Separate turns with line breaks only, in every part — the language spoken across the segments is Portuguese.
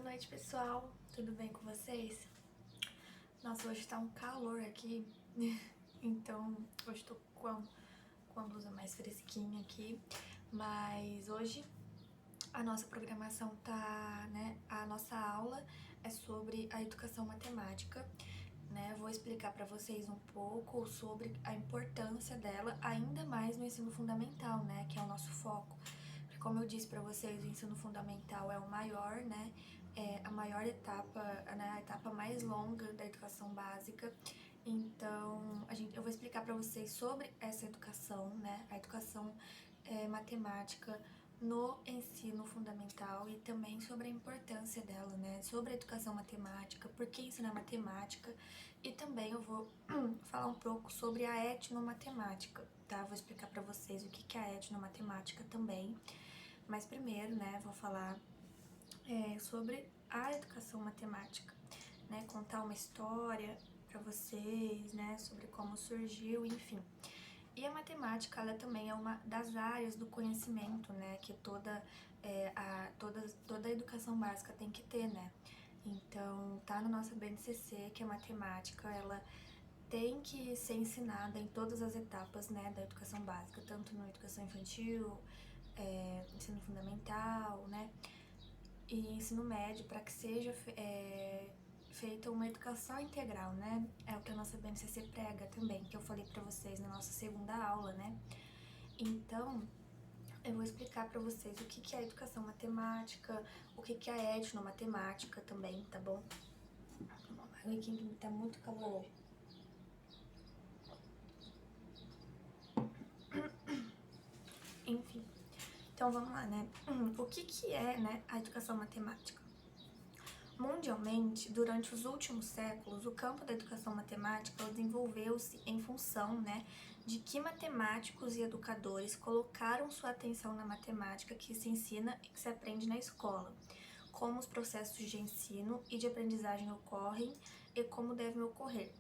noite, pessoal. Tudo bem com vocês? Nossa, hoje tá um calor aqui, então hoje tô com a blusa mais fresquinha aqui, mas hoje a nossa programação tá, né, a nossa aula é sobre a educação matemática, né? Vou explicar para vocês um pouco sobre a importância dela, ainda mais no ensino fundamental, né, que é o nosso foco. Como eu disse para vocês, o ensino fundamental é o maior, né? É a maior etapa, né? A etapa mais longa da educação básica. Então, eu vou explicar para vocês sobre essa educação, né? A educação matemática no ensino fundamental e também sobre a importância dela, né? Sobre a educação matemática, por que ensinar matemática, e também eu vou falar um pouco sobre a etnomatemática, tá? Vou explicar para vocês o que é a etnomatemática também. Mas primeiro, né, vou falar sobre a educação matemática, né, contar uma história para vocês, né, sobre como surgiu, enfim. E a matemática, ela também é uma das áreas do conhecimento, né, que toda a educação básica tem que ter, né. Então, tá na nossa BNCC que a matemática, ela tem que ser ensinada em todas as etapas, né, da educação básica, tanto na educação infantil, ensino fundamental, né, e ensino médio, para que seja feita uma educação integral, né, é o que a nossa BNCC prega também, que eu falei para vocês na nossa segunda aula, né. Então, eu vou explicar para vocês o que é a educação matemática, o que é a etnomatemática também, tá bom? Aqui que tá muito calor. Enfim, então vamos lá, né? O que é, né, a educação matemática? Mundialmente, durante os últimos séculos, o campo da educação matemática desenvolveu-se em função, né, de que matemáticos e educadores colocaram sua atenção na matemática que se ensina e que se aprende na escola, como os processos de ensino e de aprendizagem ocorrem e como devem ocorrer.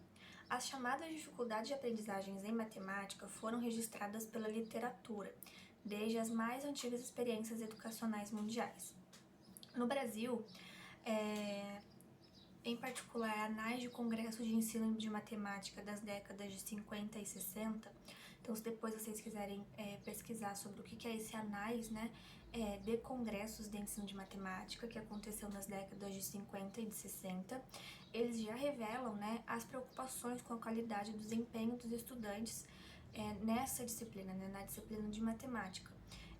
As chamadas dificuldades de aprendizagens em matemática foram registradas pela literatura, desde as mais antigas experiências educacionais mundiais. No Brasil, em particular, anais de congressos de ensino de matemática das décadas de 50 e 60. Então, se depois vocês quiserem pesquisar sobre o que é esse anais, né, de congressos de ensino de matemática que aconteceu nas décadas de 50 e de 60, eles já revelam, né, as preocupações com a qualidade do desempenho dos estudantes nessa disciplina, né, na disciplina de matemática.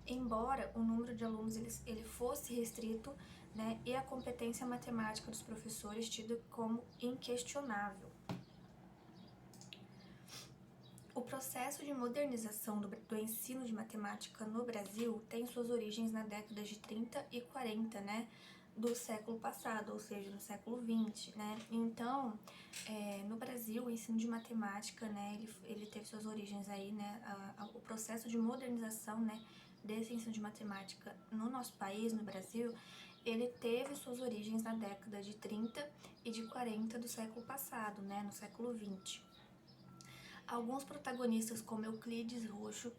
Embora o número de alunos ele fosse restrito, né, e a competência matemática dos professores tida como inquestionável. O processo de modernização do ensino de matemática no Brasil tem suas origens na década de 30 e 40, né, do século passado, ou seja, no século 20, né. Então, no Brasil, o ensino de matemática, né, ele teve suas origens aí, né, o processo de modernização, né, desse ensino de matemática no nosso país, no Brasil, ele teve suas origens na década de 30 e de 40 do século passado, né, no século 20. Alguns protagonistas, como Euclides Roxo,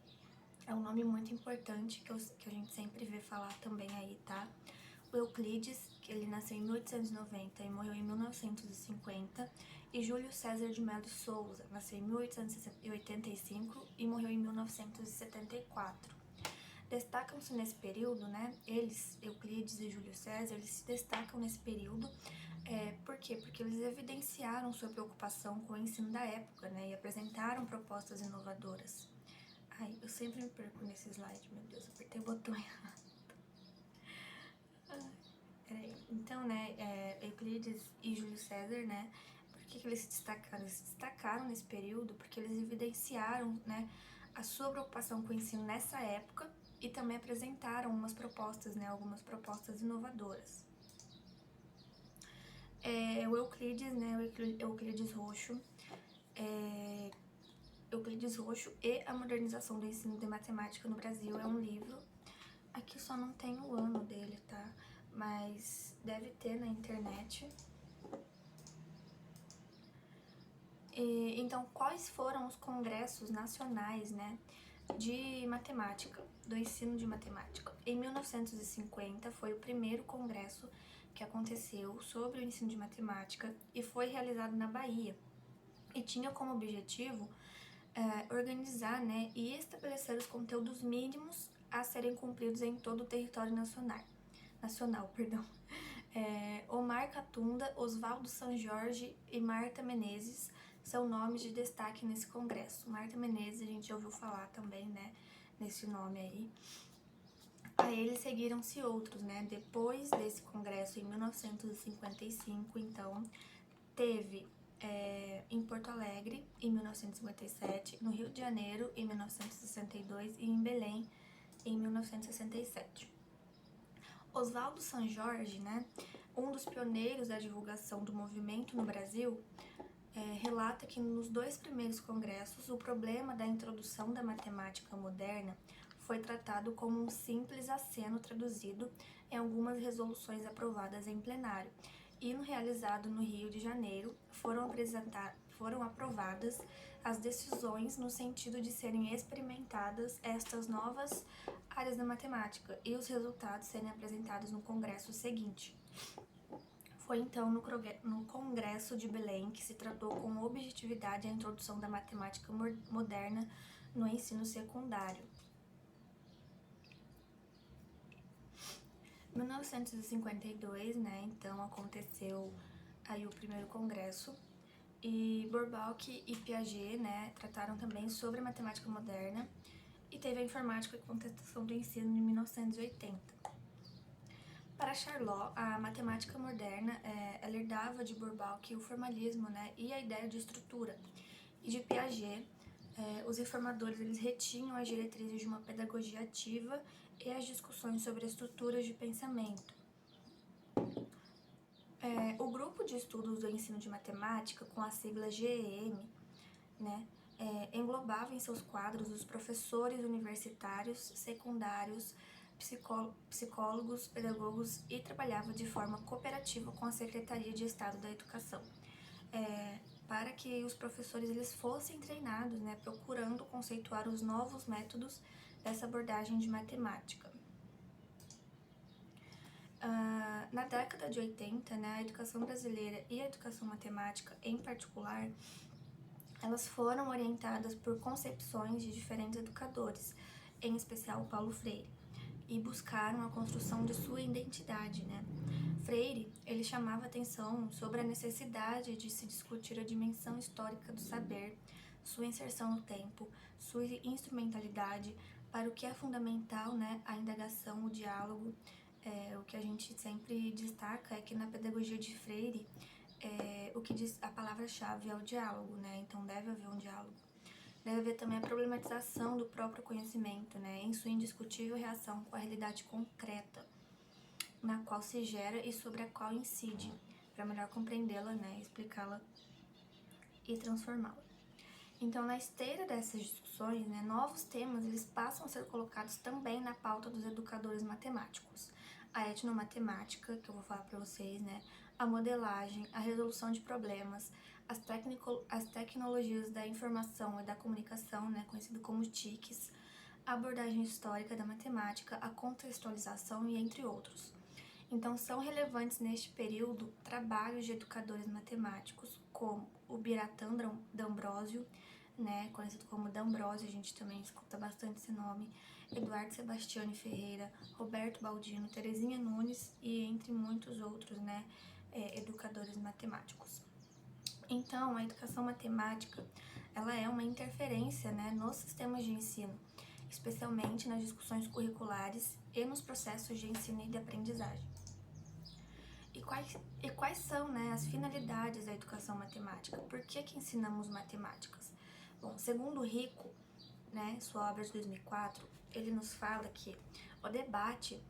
é um nome muito importante que a gente sempre vê falar também aí, tá? O Euclides, que ele nasceu em 1890 e morreu em 1950, e Júlio César de Melo Souza, nasceu em 1885 e morreu em 1974. Destacam-se nesse período, né, eles, Euclides e Júlio César, eles se destacam nesse período, por quê? Porque eles evidenciaram sua preocupação com o ensino da época, né, e apresentaram propostas inovadoras. Ai, eu sempre me perco nesse slide, meu Deus, apertei o botão errado. Peraí. Então, né, Euclides e Júlio César, né, por que eles se destacaram? Eles se destacaram nesse período porque eles evidenciaram, né, a sua preocupação com o ensino nessa época e também apresentaram umas propostas, né, algumas propostas inovadoras. O Euclides, né, Euclides Roxo, Euclides Roxo e a Modernização do Ensino de Matemática no Brasil é um livro. Aqui só não tem o ano dele, tá? Mas deve ter na internet. Então, quais foram os congressos nacionais, né, de matemática, do ensino de matemática? Em 1950 foi o primeiro congresso que aconteceu sobre o ensino de matemática e foi realizado na Bahia. E tinha como objetivo organizar, né, e estabelecer os conteúdos mínimos a serem cumpridos em todo o território nacional, perdão. Omar Catunda, Oswaldo Sanjorge e Marta Menezes são nomes de destaque nesse congresso. Marta Menezes, a gente já ouviu falar também, né, nesse nome aí. A eles seguiram-se outros, né, depois desse congresso, em 1955, então, teve em Porto Alegre, em 1957, no Rio de Janeiro, em 1962 e em Belém, em 1967. Oswaldo Sanjorge, né, um dos pioneiros da divulgação do movimento no Brasil, relata que nos 2 primeiros congressos o problema da introdução da matemática moderna foi tratado como um simples aceno traduzido em algumas resoluções aprovadas em plenário, e no realizado no Rio de Janeiro foram aprovadas as decisões no sentido de serem experimentadas estas novas áreas da matemática e os resultados serem apresentados no congresso seguinte. Foi então no Congresso de Belém que se tratou com objetividade a introdução da matemática moderna no ensino secundário. Em 1952, né, então aconteceu aí o primeiro congresso, e Bourbaki e Piaget, né, trataram também sobre a matemática moderna, e teve a informática e contestação do ensino em 1980. Para Charlot, a matemática moderna ela herdava de Bourbaki o formalismo, né, e a ideia de estrutura, e de Piaget, os reformadores eles retinham as diretrizes de uma pedagogia ativa e as discussões sobre estruturas de pensamento. O grupo de estudos do ensino de matemática, com a sigla GEM, né, englobava em seus quadros os professores universitários, secundários, psicólogos, pedagogos e trabalhava de forma cooperativa com a Secretaria de Estado da Educação, para que os professores eles fossem treinados, né, procurando conceituar os novos métodos dessa abordagem de matemática. Na década de 80, né, a educação brasileira e a educação matemática em particular, elas foram orientadas por concepções de diferentes educadores, em especial Paulo Freire, e buscaram a construção de sua identidade, né? Freire, ele chamava atenção sobre a necessidade de se discutir a dimensão histórica do saber, sua inserção no tempo, sua instrumentalidade, para o que é fundamental, né, a indagação, o diálogo. O que a gente sempre destaca é que na pedagogia de Freire, o que diz a palavra-chave é o diálogo, né? Então deve haver um diálogo. Deve haver também a problematização do próprio conhecimento, né, em sua indiscutível reação com a realidade concreta, na qual se gera e sobre a qual incide, para melhor compreendê-la, né, explicá-la e transformá-la. Então, na esteira dessas discussões, né, novos temas eles passam a ser colocados também na pauta dos educadores matemáticos. A etnomatemática, que eu vou falar para vocês, né, a modelagem, a resolução de problemas, as tecnologias da informação e da comunicação, né, conhecido como TICs, a abordagem histórica da matemática, a contextualização e entre outros. Então, são relevantes neste período trabalhos de educadores matemáticos como o Biratan D'Ambrosio, né, conhecido como D'Ambrosio, a gente também escuta bastante esse nome, Eduardo Sebastiani Ferreira, Roberto Baldino, Terezinha Nunes e entre muitos outros, né, educadores matemáticos. Então, a educação matemática, ela é uma interferência, né, nos sistemas de ensino, especialmente nas discussões curriculares e nos processos de ensino e de aprendizagem. E quais são, né, as finalidades da educação matemática? Por que ensinamos matemáticas? Bom, segundo Rico, né, sua obra de 2004, ele nos fala que o debate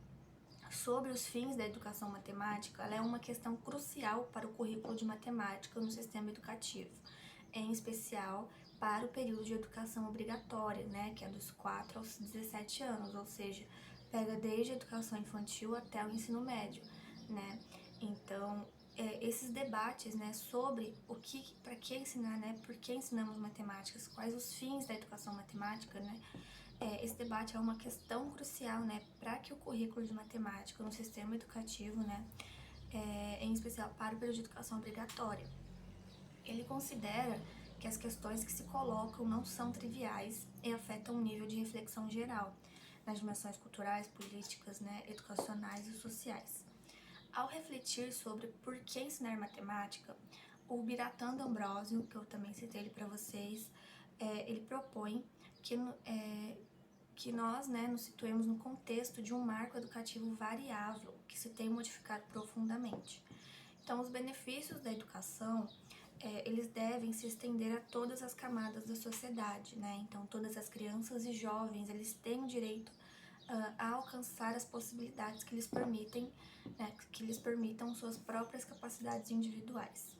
sobre os fins da educação matemática ela é uma questão crucial para o currículo de matemática no sistema educativo, em especial para o período de educação obrigatória, né, que é dos 4 aos 17 anos, ou seja, pega desde a educação infantil até o ensino médio, né? Então, esses debates, né, sobre para que ensinar, né, por que ensinamos matemáticas, quais os fins da educação matemática, né, esse debate é uma questão crucial, né, para que o currículo de matemática no sistema educativo, né, em especial para o período de educação obrigatória. Ele considera que as questões que se colocam não são triviais e afetam o nível de reflexão geral nas dimensões culturais, políticas, né, educacionais e sociais. Ao refletir sobre por que ensinar matemática, o Biratan D'Ambrosio, que eu também citei ele para vocês, ele propõe que nós, né, nos situemos no contexto de um marco educativo variável que se tem modificado profundamente. Então, os benefícios da educação, eles devem se estender a todas as camadas da sociedade, né? Então, todas as crianças e jovens, eles têm o direito a alcançar as possibilidades que lhes permitem, né, que lhes permitam suas próprias capacidades individuais.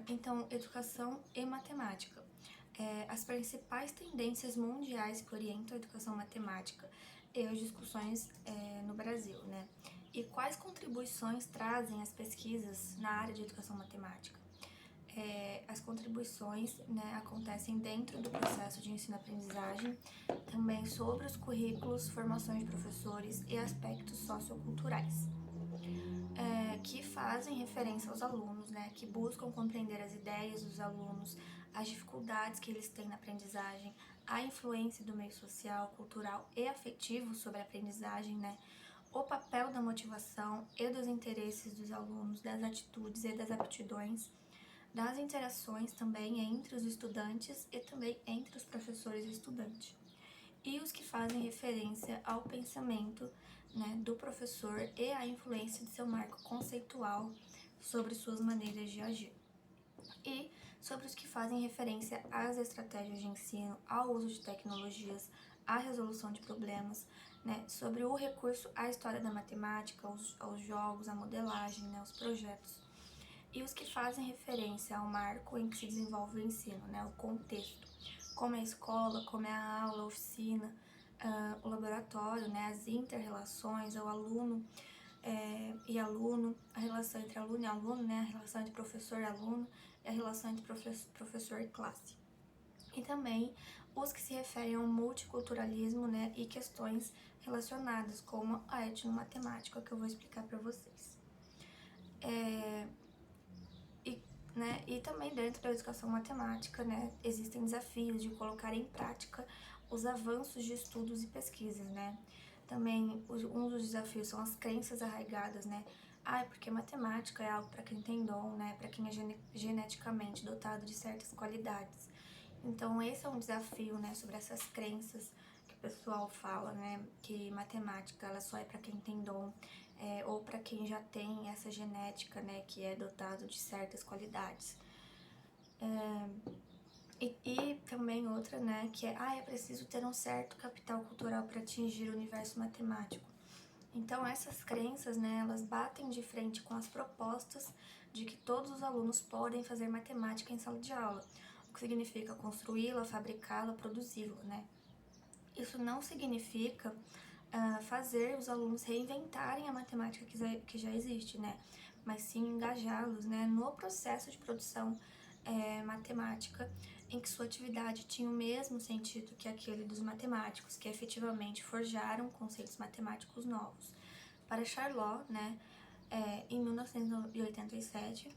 Então, educação e matemática. As principais tendências mundiais que orientam a educação matemática e as discussões no Brasil, né? E quais contribuições trazem as pesquisas na área de educação matemática? As contribuições, né, acontecem dentro do processo de ensino-aprendizagem, também sobre os currículos, formações de professores e aspectos socioculturais, que fazem referência aos alunos, né, que buscam compreender as ideias dos alunos, as dificuldades que eles têm na aprendizagem, a influência do meio social, cultural e afetivo sobre a aprendizagem, né, o papel da motivação e dos interesses dos alunos, das atitudes e das aptidões, das interações também entre os estudantes e também entre os professores e estudantes, e os que fazem referência ao pensamento, né, do professor e a influência de seu marco conceitual sobre suas maneiras de agir, e sobre os que fazem referência às estratégias de ensino, ao uso de tecnologias, à resolução de problemas, né, sobre o recurso à história da matemática, aos jogos, à modelagem, né, aos projetos, e os que fazem referência ao marco em que se desenvolve o ensino, né, o contexto, como é a escola, como é a aula, a oficina, o laboratório, né, as inter-relações, o aluno e aluno, a relação entre aluno e aluno, né, a relação entre professor e aluno, e a relação entre professor e classe. E também os que se referem ao multiculturalismo, né, e questões relacionadas, como a etnomatemática, que eu vou explicar para vocês. E também dentro da educação matemática, né, existem desafios de colocar em prática os avanços de estudos e pesquisas, né. Também um dos desafios são as crenças arraigadas, né. Porque matemática é algo para quem tem dom, né, para quem é geneticamente dotado de certas qualidades. Então esse é um desafio, né, sobre essas crenças que o pessoal fala, né, que matemática ela só é para quem tem dom, ou para quem já tem essa genética, né, que é dotado de certas qualidades. E também outra, né, que é preciso ter um certo capital cultural para atingir o universo matemático. Então essas crenças, né, elas batem de frente com as propostas de que todos os alunos podem fazer matemática em sala de aula, o que significa construí-la, fabricá-la, produzi-la, né. Isso não significa fazer os alunos reinventarem a matemática que já existe, né, mas sim engajá-los, né, no processo de produção matemática, em que sua atividade tinha o mesmo sentido que aquele dos matemáticos, que efetivamente forjaram conceitos matemáticos novos. Para Charlot, né, em 1987,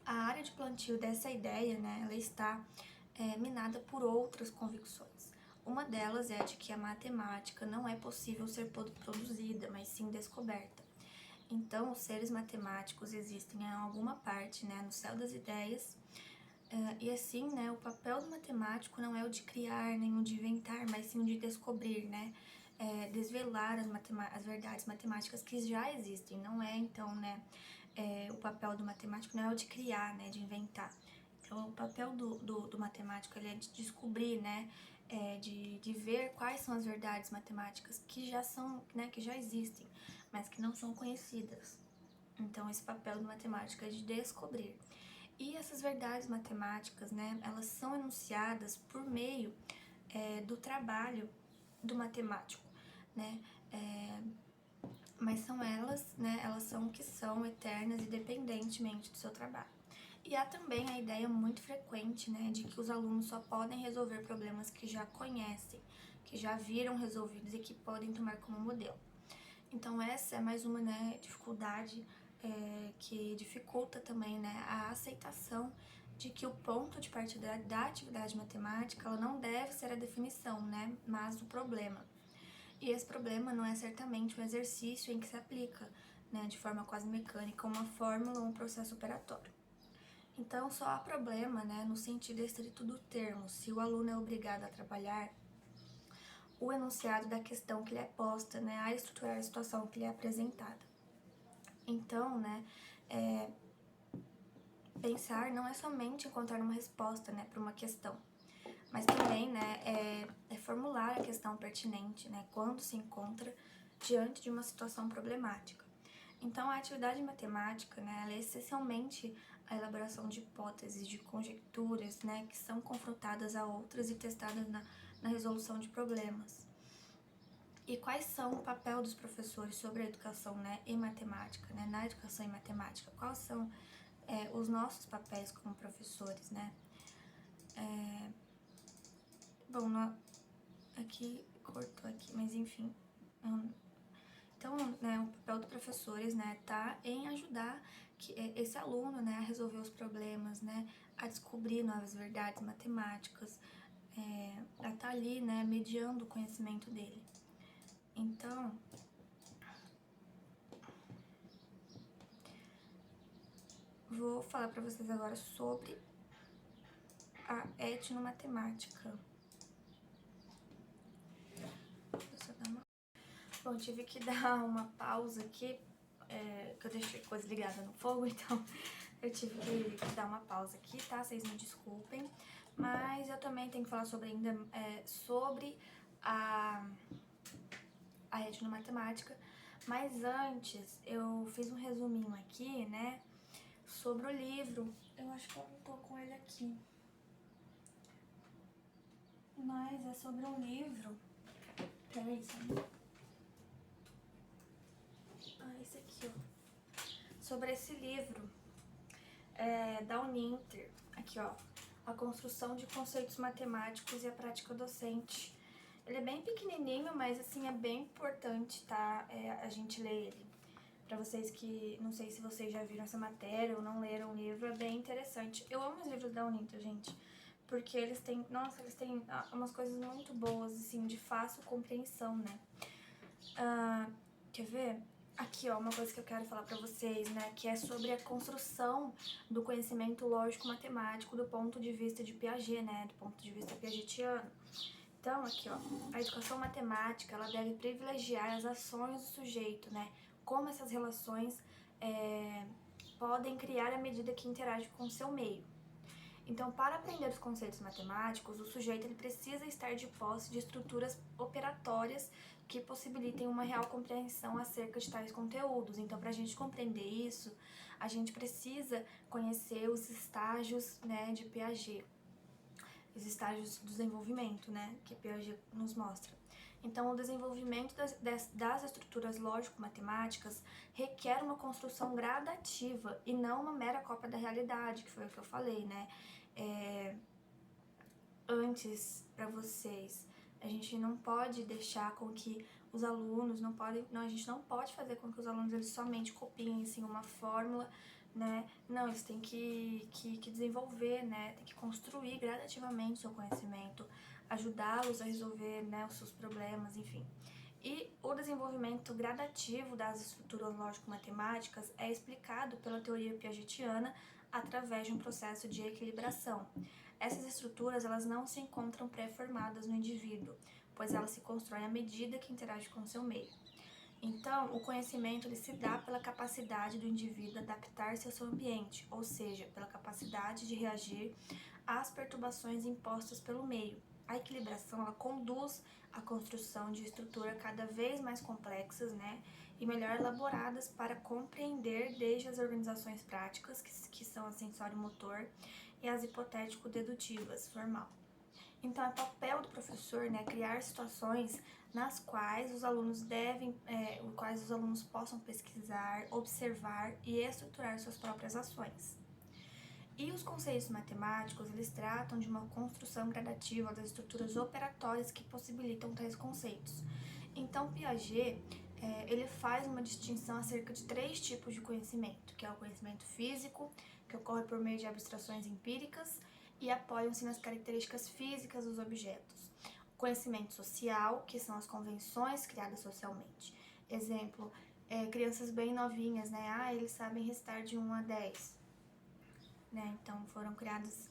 a área de plantio dessa ideia, né, ela está minada por outras convicções. Uma delas é de que a matemática não é possível ser produzida, mas sim descoberta. Então, os seres matemáticos existem em alguma parte, né, no céu das ideias, e assim, né, o papel do matemático não é o de criar, nem o de inventar, mas sim o de descobrir, né, desvelar as verdades matemáticas que já existem. Não é, então, né, o papel do matemático não é o de criar, né, de inventar. Então, o papel do matemático ele é de descobrir, né, de ver quais são as verdades matemáticas que já são, né, que já existem, mas que não são conhecidas. Então, esse papel do matemático é de descobrir. E essas verdades matemáticas, né, elas são enunciadas por meio do trabalho do matemático, né, mas são elas, né, elas são o que são eternas independentemente do seu trabalho. E há também a ideia muito frequente, né, de que os alunos só podem resolver problemas que já conhecem, que já viram resolvidos e que podem tomar como modelo. Então essa é mais uma, né, dificuldade que dificulta também, né, a aceitação de que o ponto de partida da atividade matemática ela não deve ser a definição, né, mas o problema. E esse problema não é certamente um exercício em que se aplica, né, de forma quase mecânica, uma fórmula ou um processo operatório. Então, só há problema, né, no sentido estrito do termo, se o aluno é obrigado a trabalhar o enunciado da questão que lhe é posta, né, a estruturar a situação que lhe é apresentada. Então, né, pensar não é somente encontrar uma resposta, né, para uma questão, mas também, né, é formular a questão pertinente, né, quando se encontra diante de uma situação problemática. Então, a atividade matemática, né, ela é essencialmente a elaboração de hipóteses, de conjecturas, né, que são confrontadas a outras e testadas na resolução de problemas. E quais são o papel dos professores sobre a educação, né, e matemática, né, na educação e matemática? Quais são os nossos papéis como professores, né? Bom, aqui, cortou aqui, mas enfim. Então, né, o papel dos professores, né, tá em ajudar esse aluno, né, a resolver os problemas, né, a descobrir novas verdades matemáticas, a estar ali, né, mediando o conhecimento dele. Então, vou falar para vocês agora sobre a etnomatemática. Deixa eu dar uma... Bom, tive que dar uma pausa aqui, que eu deixei coisa ligada no fogo, então eu tive que dar uma pausa aqui, tá? Vocês me desculpem. Mas eu também tenho que falar sobre ainda sobre a etnomatemática. Mas antes, eu fiz um resuminho aqui, né? Sobre o livro. Eu acho que eu não tô com ele aqui. Mas é sobre um livro. Peraí, sabe? Esse aqui, ó. Sobre esse livro da Uninter. Aqui, ó. A construção de conceitos matemáticos e a prática docente. Ele é bem pequenininho, mas assim, é bem importante, tá? A gente ler ele. Pra vocês que, não sei se vocês já viram essa matéria ou não leram o livro, é bem interessante. Eu amo os livros da Uninter, gente, porque eles têm, nossa, eles têm umas coisas muito boas, assim, de fácil compreensão, né? Quer ver? Aqui, ó, uma coisa que eu quero falar pra vocês, né, que é sobre a construção do conhecimento lógico-matemático do ponto de vista de Piaget, né, do ponto de vista piagetiano. Então, aqui, ó, a educação matemática, ela deve privilegiar as ações do sujeito, né, como essas relações podem criar à medida que interage com o seu meio. Então, para aprender os conceitos matemáticos, o sujeito ele precisa estar de posse de estruturas operatórias que possibilitem uma real compreensão acerca de tais conteúdos. Então, para a gente compreender isso, a gente precisa conhecer os estágios, né, de Piaget, os estágios do desenvolvimento, né, que Piaget nos mostra. Então, o desenvolvimento das estruturas lógico-matemáticas requer uma construção gradativa e não uma mera cópia da realidade, que foi o que eu falei, né? Antes, para vocês, a gente não pode deixar com que os alunos a gente não pode fazer com que os alunos eles somente copiem assim, uma fórmula, né? Não, eles têm que desenvolver, né? Tem que construir gradativamente o seu conhecimento, ajudá-los a resolver, né, os seus problemas, enfim. E o desenvolvimento gradativo das estruturas lógico-matemáticas é explicado pela teoria piagetiana através de um processo de equilibração. Essas estruturas elas não se encontram pré-formadas no indivíduo, pois elas se constroem à medida que interage com o seu meio. Então, o conhecimento ele se dá pela capacidade do indivíduo adaptar-se ao seu ambiente, ou seja, pela capacidade de reagir às perturbações impostas pelo meio. A equilibração ela conduz à construção de estruturas cada vez mais complexas, né, e melhor elaboradas para compreender desde as organizações práticas, que são a sensório-motor, e as hipotético-dedutivas, formal. Então, é papel do professor, né, criar situações nas quais os alunos possam pesquisar, observar e estruturar suas próprias ações. E os conceitos matemáticos, eles tratam de uma construção gradativa das estruturas operatórias que possibilitam tais conceitos. Então, Piaget ele faz uma distinção acerca de 3 tipos de conhecimento, que é o conhecimento físico, que ocorre por meio de abstrações empíricas e apoiam-se nas características físicas dos objetos. O conhecimento social, que são as convenções criadas socialmente. Exemplo, crianças bem novinhas, né? Eles sabem restar de 1 a 10. Né? Então, foram criados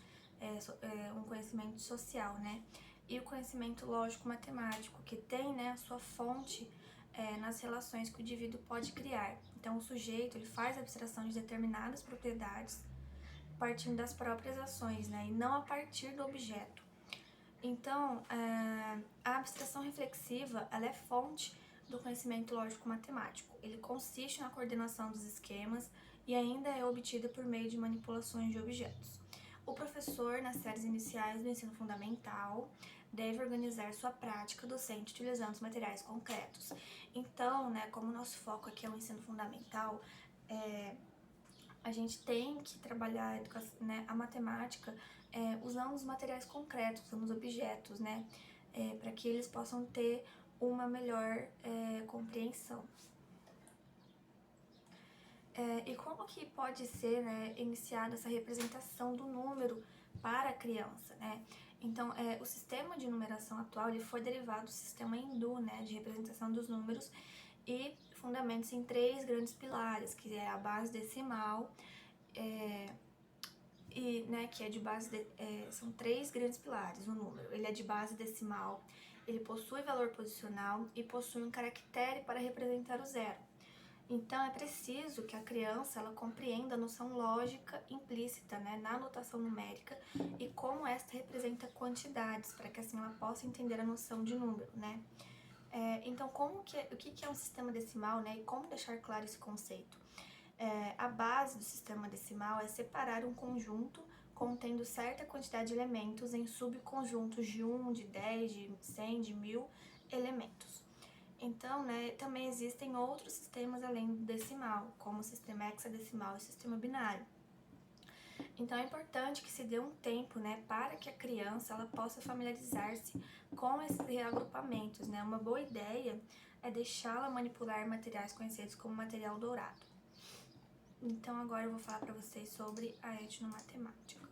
um conhecimento social, né? E o conhecimento lógico-matemático, que tem, né, a sua fonte nas relações que o indivíduo pode criar. Então, o sujeito ele faz a abstração de determinadas propriedades partindo das próprias ações, né, e não a partir do objeto. Então, a abstração reflexiva ela é fonte do conhecimento lógico-matemático. Ele consiste na coordenação dos esquemas e ainda é obtida por meio de manipulações de objetos. O professor, nas séries iniciais do ensino fundamental, deve organizar sua prática docente utilizando os materiais concretos. Então, né, como o nosso foco aqui é o ensino fundamental, a gente tem que trabalhar a matemática usando os materiais concretos, usando os objetos, né, para que eles possam ter uma melhor compreensão. E como que pode ser, né, iniciada essa representação do número para a criança, né? Então, o sistema de numeração atual ele foi derivado do sistema hindu, né, de representação dos números e fundamenta-se em 3 grandes pilares, que é a base decimal, que é de base são 3 grandes pilares o número. Ele é de base decimal, ele possui valor posicional e possui um caractere para representar o zero. Então, é preciso que a criança ela compreenda a noção lógica implícita, né, na notação numérica e como esta representa quantidades, para que assim ela possa entender a noção de número, né? Então, o que é um sistema decimal, né, e como deixar claro esse conceito? A base do sistema decimal é separar um conjunto contendo certa quantidade de elementos em subconjuntos de 1, de 10, de 100, de 1000 elementos. Então, né, também existem outros sistemas além do decimal, como o sistema hexadecimal e o sistema binário. Então, é importante que se dê um tempo, né, para que a criança ela possa familiarizar-se com esses reagrupamentos, né? Uma boa ideia é deixá-la manipular materiais conhecidos como material dourado. Então, agora eu vou falar para vocês sobre a etnomatemática.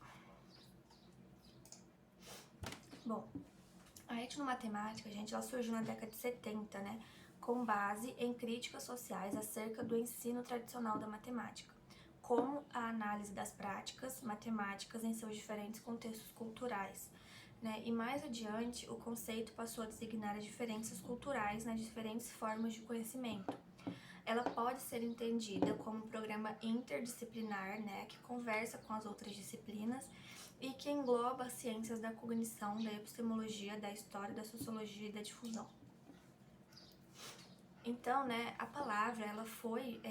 Bom, a etnomatemática, gente, ela surgiu na década de 70, né, com base em críticas sociais acerca do ensino tradicional da matemática, como a análise das práticas matemáticas em seus diferentes contextos culturais, né, e mais adiante o conceito passou a designar as diferenças culturais nas diferentes formas de conhecimento. Ela pode ser entendida como um programa interdisciplinar, né, que conversa com as outras disciplinas e que engloba as ciências da cognição, da epistemologia, da história, da sociologia e da difusão. Então, né, a palavra ela foi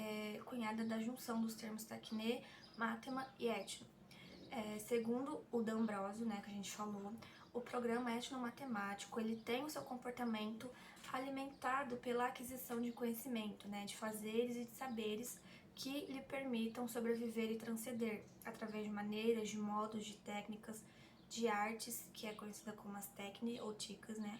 cunhada da junção dos termos tecne, matema e etno. Segundo o D'Ambrosio, né, que a gente falou, o programa etnomatemático ele tem o seu comportamento alimentado pela aquisição de conhecimento, né, de fazeres e de saberes que lhe permitam sobreviver e transcender através de maneiras, de modos, de técnicas, de artes, que é conhecida como as tecne ou ticas, né,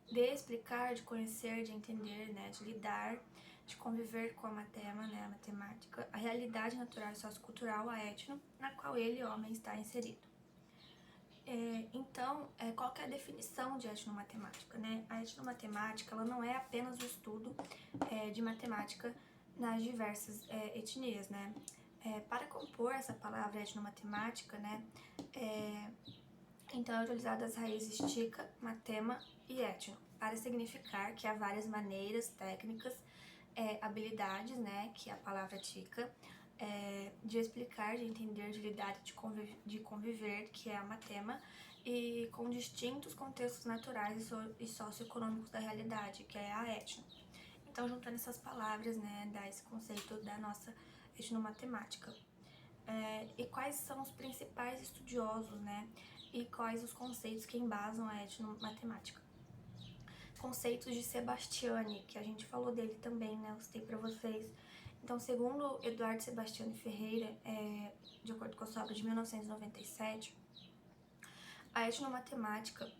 de explicar, de conhecer, de entender, né, de lidar, de conviver com a matema, né, a matemática, a realidade natural e sociocultural, a etno, na qual ele, homem, está inserido. Então, qual que é a definição de etnomatemática, né? A etnomatemática, ela não é apenas o estudo de matemática nas diversas etnias, né? Para compor essa palavra etnomatemática, né, então é utilizada as raízes tica, matema e etno, para significar que há várias maneiras, técnicas, habilidades, né, que é a palavra tica, de explicar, de entender, de lidar, de conviver, que é a matema, e com distintos contextos naturais e socioeconômicos da realidade, que é a etno. Então, juntando essas palavras, né, dá esse conceito da nossa etnomatemática. E quais são os principais estudiosos, né, e quais os conceitos que embasam a etnomatemática? Conceitos de Sebastiani, que a gente falou dele também, né, eu citei para vocês. Então, segundo Eduardo Sebastiani Ferreira, de acordo com a sua obra de 1997, a etnomatemática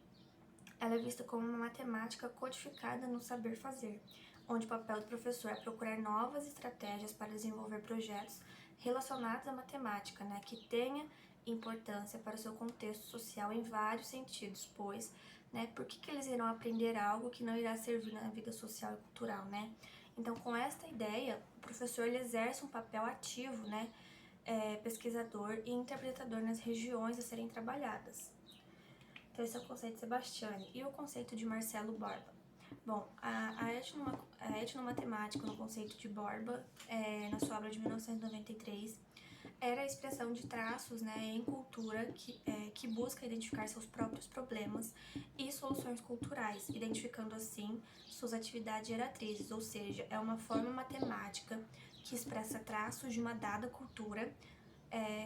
ela é vista como uma matemática codificada no saber fazer, onde o papel do professor é procurar novas estratégias para desenvolver projetos relacionados à matemática, né, que tenha importância para o seu contexto social em vários sentidos, pois, né, por que eles irão aprender algo que não irá servir na vida social e cultural, né? Então, com esta ideia, o professor ele exerce um papel ativo, né, pesquisador e interpretador nas regiões a serem trabalhadas. Então, esse é o conceito de Sebastiani. E o conceito de Marcelo Borba? Bom, a etnomatemática, no conceito de Borba, na sua obra de 1993, era a expressão de traços, né, em cultura que busca identificar seus próprios problemas e soluções culturais, identificando assim suas atividades geratrizes, ou seja, é uma forma matemática que expressa traços de uma dada cultura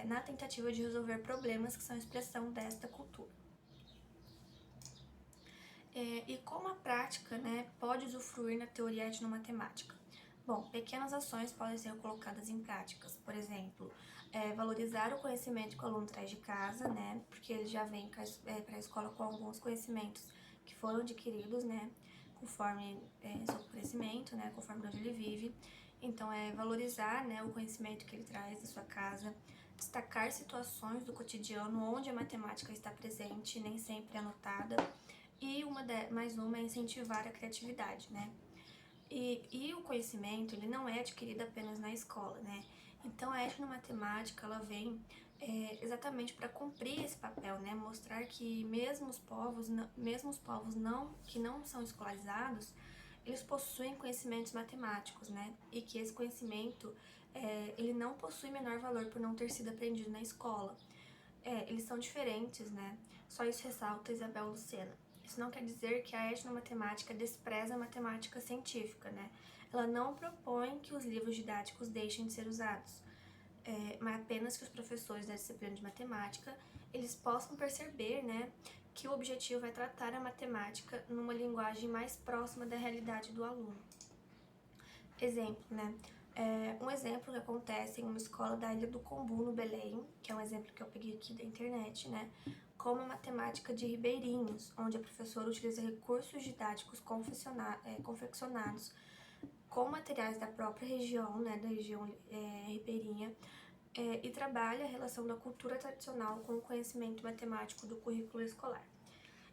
na tentativa de resolver problemas que são expressão desta cultura. E como a prática, né, pode usufruir na teoria etnomatemática? Bom, pequenas ações podem ser colocadas em práticas, por exemplo, valorizar o conhecimento que o aluno traz de casa, né, porque ele já vem para a escola com alguns conhecimentos que foram adquiridos, né, conforme seu crescimento, né, conforme onde ele vive. Então, valorizar, né, o conhecimento que ele traz da sua casa, destacar situações do cotidiano onde a matemática está presente, nem sempre anotada. E mais uma é incentivar a criatividade, né? E o conhecimento, ele não é adquirido apenas na escola, né? Então, a etnomatemática, ela vem exatamente para cumprir esse papel, né? Mostrar que mesmo os povos que não são escolarizados, eles possuem conhecimentos matemáticos, né? E que esse conhecimento, ele não possui menor valor por não ter sido aprendido na escola. Eles são diferentes, né? Só isso ressalta Isabel Lucena. Isso não quer dizer que a etnomatemática despreza a matemática científica, né? Ela não propõe que os livros didáticos deixem de ser usados, mas apenas que os professores da disciplina de matemática, eles possam perceber, né, que o objetivo é tratar a matemática numa linguagem mais próxima da realidade do aluno. Exemplo, né? Um exemplo que acontece em uma escola da Ilha do Combu, no Belém, que é um exemplo que eu peguei aqui da internet, né? Como a matemática de Ribeirinhos, onde a professora utiliza recursos didáticos confeccionados com materiais da própria região, né, da região ribeirinha, e trabalha a relação da cultura tradicional com o conhecimento matemático do currículo escolar.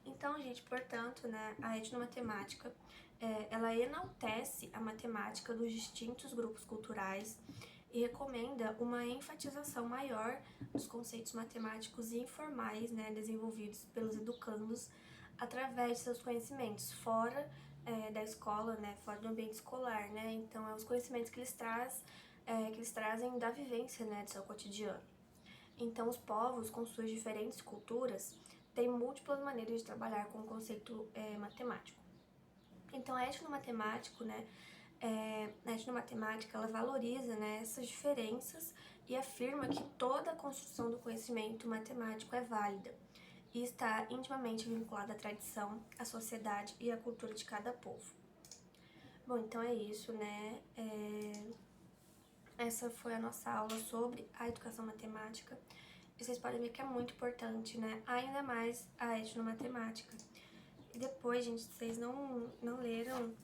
Então, gente, portanto, né, a etnomatemática, ela enaltece a matemática dos distintos grupos culturais e recomenda uma enfatização maior dos conceitos matemáticos informais, né, desenvolvidos pelos educandos através de seus conhecimentos fora da escola, né, fora do ambiente escolar, né. Então, os conhecimentos que eles trazem da vivência, né, do seu cotidiano. Então, os povos com suas diferentes culturas têm múltiplas maneiras de trabalhar com o conceito matemático. Então, a etnomatemática, né, a etnomatemática, ela valoriza, né, essas diferenças e afirma que toda a construção do conhecimento matemático é válida e está intimamente vinculada à tradição, à sociedade e à cultura de cada povo. Bom, então é isso, né? Essa foi a nossa aula sobre a educação matemática. Vocês podem ver que é muito importante, né? Ainda mais a etnomatemática. E depois, gente, vocês não leram,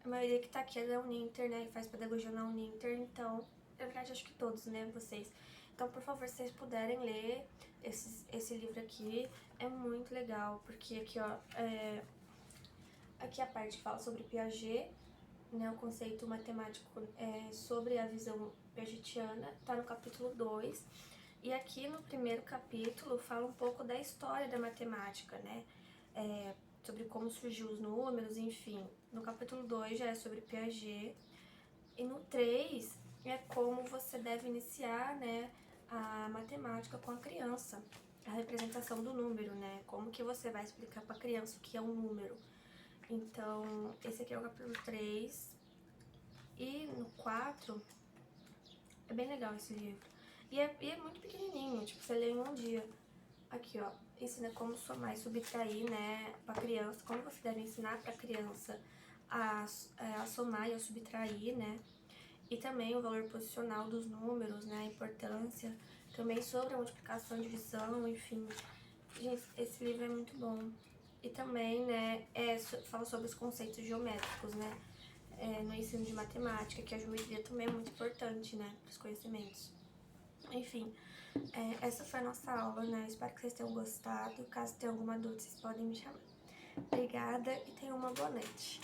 a maioria que tá aqui é da Uninter, né? E faz pedagogia na Uninter, então, na verdade, acho que todos, né, vocês. Então, por favor, se vocês puderem ler esse livro aqui, é muito legal, porque aqui, ó, aqui a parte que fala sobre Piaget, né, o conceito matemático sobre a visão piagetiana, tá no capítulo 2. E aqui no primeiro capítulo fala um pouco da história da matemática, né? Sobre como surgiu os números, enfim. No capítulo 2 já é sobre Piaget. E no 3 é como você deve iniciar, né, a matemática com a criança. A representação do número, né? Como que você vai explicar para a criança o que é um número. Então, esse aqui é o capítulo 3. E no 4, é bem legal esse livro. E é muito pequenininho, tipo, você lê em um dia. Aqui, ó, ensina como somar e subtrair, né, pra criança. Como você deve ensinar pra criança a somar e a subtrair, né. E também o valor posicional dos números, né, a importância. Também sobre a multiplicação e divisão, enfim. Gente, esse livro é muito bom. E também, né, fala sobre os conceitos geométricos, né, no ensino de matemática, que a geometria também é muito importante, né, para os conhecimentos. Enfim, essa foi a nossa aula, né, espero que vocês tenham gostado. Caso tenha alguma dúvida, vocês podem me chamar. Obrigada e tenham uma boa noite.